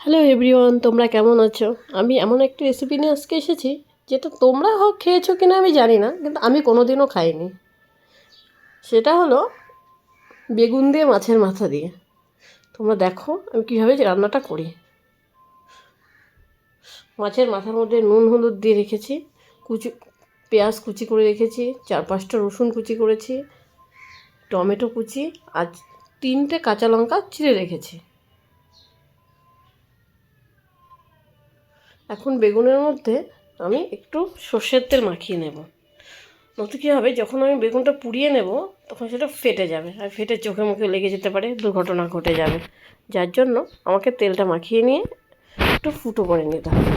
Hello everyone, তোমরা কেমন আছো? আমি এমন একটি রেসিপি নিয়ে আজকে এসেছি যেটা তোমরা খেয়েছো কিনা আমি জানি না, কিন্তু আমি কোনোদিনও খাইনি। সেটা হলো বেগুন দিয়ে মাছের মাথা দিয়ে। তোমরা দেখো আমি কীভাবে রান্নাটা করি। মাছের মাথার মধ্যে নুন হলুদ দিয়ে রেখেছি, কুচি পেঁয়াজ কুচি করে রেখেছি, 4-5টা রসুন কুচি করেছি, টমেটো কুচি আর 3টে কাঁচা লঙ্কা চিড়ে রেখেছি। এখন বেগুনের মধ্যে আমি একটু সর্ষের তেল মাখিয়ে নেব। নয়তো কী হবে, যখন আমি বেগুনটা পুড়িয়ে নেব তখন সেটা ফেটে যাবে, আর ফেটে চোখে মুখে লেগে যেতে পারে, দুর্ঘটনা ঘটে যাবে। যার জন্য আমাকে তেলটা মাখিয়ে নিয়ে একটু ফুটো করে নিতে হবে।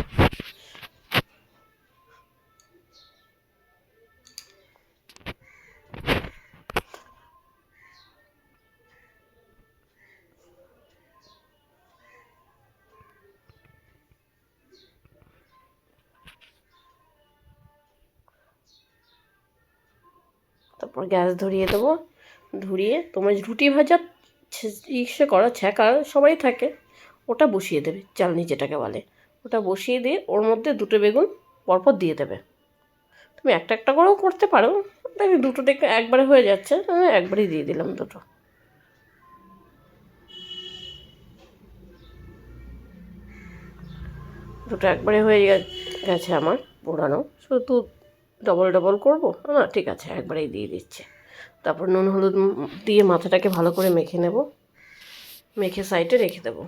তারপর গ্যাস ধরিয়ে দেবো। ধরিয়ে তোমার রুটি ভাজা ইসে করা ছ্যাঁকা সবাই থাকে, ওটা বসিয়ে দেবে, চালনি যেটাকে বলে। ওটা বসিয়ে দিয়ে ওর মধ্যে 2টো বেগুন পরপর দিয়ে দেবে। তুমি একটা একটা করেও করতে পারো, আমি 2টো দেখে একবারে হয়ে যাচ্ছে, আমি একবারেই দিয়ে দিলাম 2টো। দুটো একবারে হয়ে গেছে আমার পোড়ানো, শুধু ডবল ডবল করবো না, ঠিক আছে একবারেই দিয়ে দিচ্ছে। তারপর নুন হলুদ দিয়ে মাথাটাকে ভালো করে মেখে নেব, মেখে সাইডে রেখে দেবো।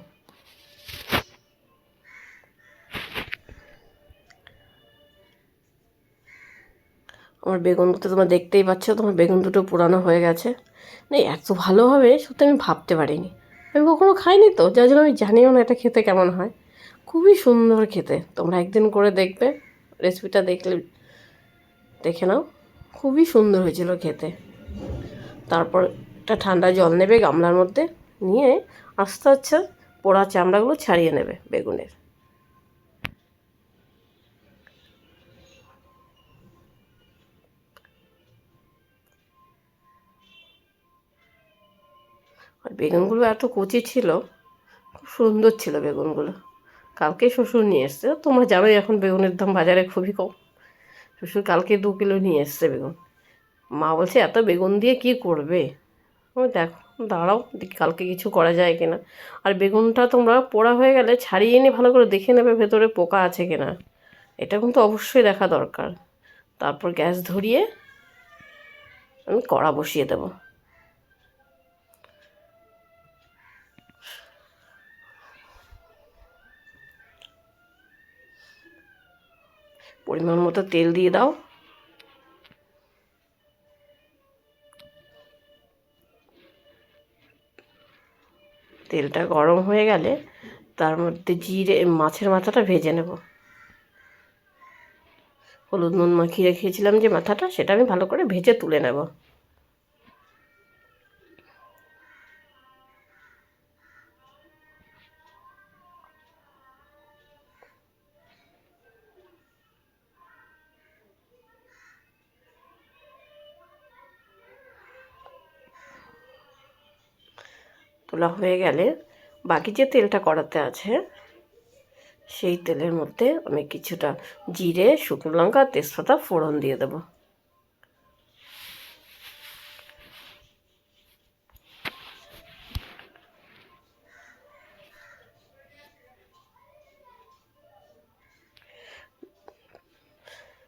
আমার বেগুন দুটো তোমরা দেখতেই পাচ্ছ, তোমার বেগুন দুটো পোড়ানো হয়ে গেছে। না, এত ভালো হবে সত্যি আমি ভাবতে পারিনি। আমি কখনো খাইনি তো, যার জন্য আমি জানিও না এটা খেতে কেমন হয়। খুবই সুন্দর খেতে, তোমরা একদিন করে দেখবে, রেসিপিটা দেখে নাও। খুবই সুন্দর হয়েছিল খেতে। তারপর একটা ঠান্ডা জল নেবে গামলার মধ্যে, নিয়ে আস্তে আস্তে পোড়া চামড়াগুলো ছাড়িয়ে নেবে বেগুনের। আর বেগুনগুলো এত কচি ছিল, খুব সুন্দর ছিল বেগুনগুলো। কালকে শ্বশুর নিয়ে এসছে, তোমরা জানোই এখন বেগুনের দাম বাজারে খুবই কম। শ্বশুর কালকে 2 কিলো নিয়ে এসছে বেগুন। মা বলছে এত বেগুন দিয়ে কি করবে। আমি দেখো, দাঁড়াও দেখি কালকে কিছু করা যায় কিনা। আর বেগুনটা তোমরা পোড়া হয়ে গেলে ছাড়িয়ে নিয়ে ভালো করে দেখে নেবে ভেতরে পোকা আছে কিনা, এটা কিন্তু অবশ্যই দেখা দরকার। তারপর গ্যাস ধরিয়ে আমি কড়া বসিয়ে দেব। পরিমাণ মতো তেল দিয়ে দাও। তেলটা গরম হয়ে গেলে তার মধ্যে জিরে, মাছের মাথাটা ভেজে নেব। হলুদ নুন মাখিয়ে রেখেছিলাম যে মাথাটা, সেটা আমি ভালো করে ভেজে তুলে নেব। তোলা হয়ে গেলে বাকি যে তেলটা কড়াতে আছে, সেই তেলের মধ্যে আমি কিছুটা জিরে, শুকনো লঙ্কা, তেজপাতা ফোড়ন দিয়ে দেবো।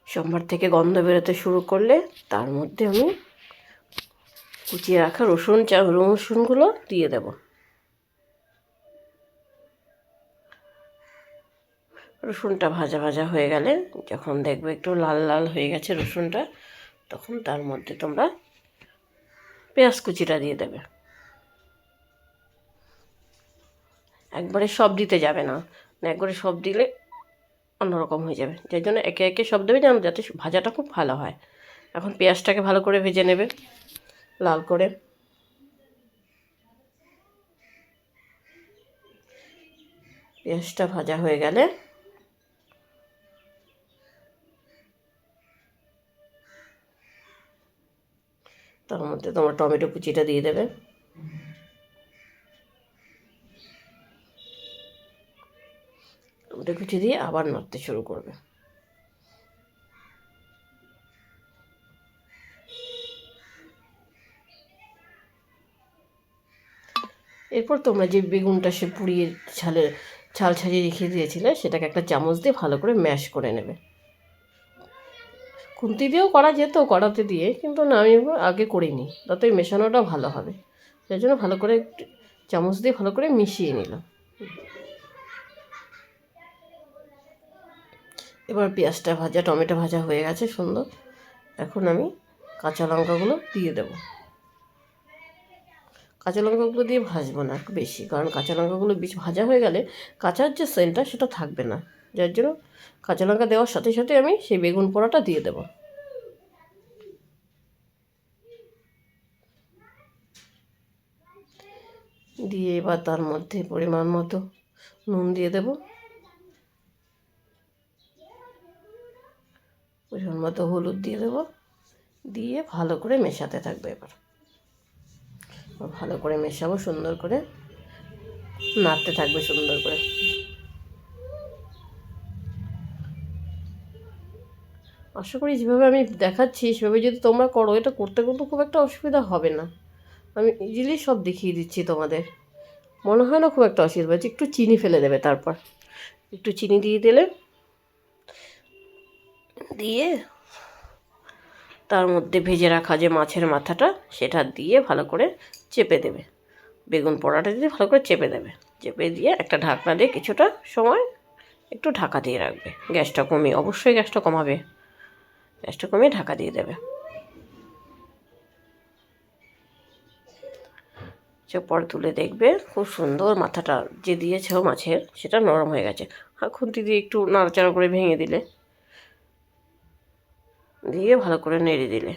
সোমবার থেকে গন্ধ বেরোতে শুরু করলে তার মধ্যে আমি কুচিয়ে রাখা রসুনগুলো দিয়ে দেব। রসুনটা ভাজা ভাজা হয়ে গেলে, যখন দেখবে একটু লাল লাল হয়ে গেছে রসুনটা, তখন তার মধ্যে তোমরা পেঁয়াজ কুচিটা দিয়ে দেবে। একবারে সব দিতে যাবে না, একবারে সব দিলে অন্যরকম হয়ে যাবে, যার জন্য একে একে সব দেবে যেন, যাতে ভাজাটা খুব ভালো হয়। এখন পেঁয়াজটাকে ভালো করে ভেজে নেবে, লাল করে। পেঁয়াজটা ভাজা হয়ে গেলে তার মধ্যে তোমার টমেটো কুচিটা দিয়ে দেবে। টমেটো কুচি দিয়ে আবার নাড়তে শুরু করবে। এরপর তোমরা যে বেগুনটা সে পুড়িয়ে ছাল ছাড়িয়ে রেখে দিয়েছিলে সেটাকে একটা চামচ দিয়ে ভালো করে ম্যাশ করে নেবে। খুন্তি দিয়েও করা যেত কড়াতে দিয়ে, কিন্তু না, আমি আগে করিনি, তাতে মেশানোটা ভালো হবে, সেই জন্য ভালো করে চামচ দিয়ে ভালো করে মিশিয়ে নিলাম। এবার পেঁয়াজটা ভাজা, টমেটো ভাজা হয়ে গেছে সুন্দর। এখন আমি কাঁচা লঙ্কাগুলো দিয়ে দেবো। কাঁচা লঙ্কাগুলো দিয়ে ভাজবো না একটু বেশি, কারণ কাঁচা লঙ্কাগুলো বেশি ভাজা হয়ে গেলে কাঁচার যে সেন্টটা সেটা থাকবে না, যার জন্য কাঁচা লঙ্কা দেওয়ার সাথে সাথে আমি সেই বেগুন পোড়াটা দিয়ে দেবো। দিয়ে এবার তার মধ্যে পরিমাণ মতো নুন দিয়ে দেবো, পরিমাণ মতো হলুদ দিয়ে দেবো, দিয়ে ভালো করে মেশাতে থাকবে। এবার ভালো করে মেশাবো, সুন্দর করে নাড়তে থাকবে সুন্দর করে। আশা করি যেভাবে আমি দেখাচ্ছি সেভাবে যদি তোমরা করো, এটা করতে কিন্তু খুব একটা অসুবিধা হবে না। আমি ইজিলি সব দেখিয়ে দিচ্ছি তোমাদের, মনে হয় না খুব একটা অসুবিধা হচ্ছে। একটু চিনি ফেলে দেবে, তারপর একটু চিনি দিয়ে দিলে, দিয়ে তার মধ্যে ভেজে রাখা যে মাছের মাথাটা সেটা দিয়ে ভালো করে চেপে দেবে। বেগুন পোড়াটা দিয়ে ভালো করে চেপে দেবে, চেপে দিয়ে একটা ঢাকনা দিয়ে কিছুটা সময় একটু ঢাকা দিয়ে রাখবে। গ্যাসটা কমিয়ে, অবশ্যই গ্যাসটা কমাবে, গ্যাসটা কমিয়ে ঢাকা দিয়ে দেবে। পরে তুলে দেখবে খুব সুন্দর মাথাটা যে দিয়েছে মাছের সেটা নরম হয়ে গেছে। আর খুন্তি দিয়ে একটু নাড়াচাড়া করে ভেঙে দিলে, দিয়ে ভালো করে নেড়ে দিলে,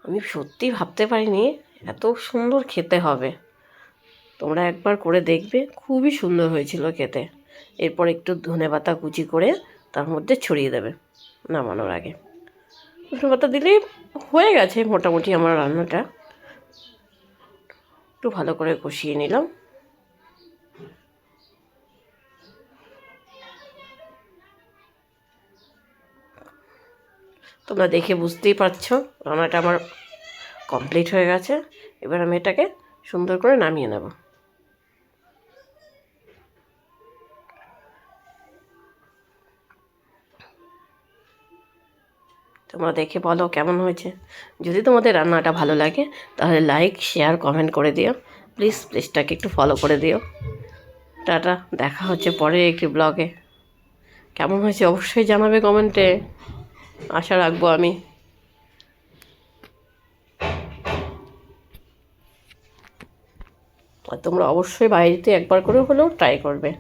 আমি সত্যি ভাবতে পারিনি এত সুন্দর খেতে হবে। তোমরা একবার করে দেখবে, খুবই সুন্দর হয়েছিল খেতে। এরপর একটু ধনেপাতা কুচি করে তার মধ্যে ছড়িয়ে দেবে নামানোর আগে। ধনেপাতা দিলেই হয়ে গেছে মোটামুটি আমার রান্নাটা। একটু ভালো করে কষিয়ে নিলাম। তোমরা দেখে বুঝতেই পারছো রান্নাটা আমার কমপ্লিট হয়ে গেছে। এবার আমি এটাকে সুন্দর করে নামিয়ে নেব। তোমরা দেখে বলো কেমন হয়েছে। যদি তোমাদের রান্নাটা ভালো লাগে তাহলে লাইক, শেয়ার, কমেন্ট করে দিও। প্লিজটাকে একটু ফলো করে দিও। টাটা, দেখা হচ্ছে পরের একটি ব্লগে। কেমন হয়েছে অবশ্যই জানাবে কমেন্টে, আশা রাখবো আমি। আর তোমরা অবশ্যই বাড়িতে একবার করে হলেও ট্রাই করবে।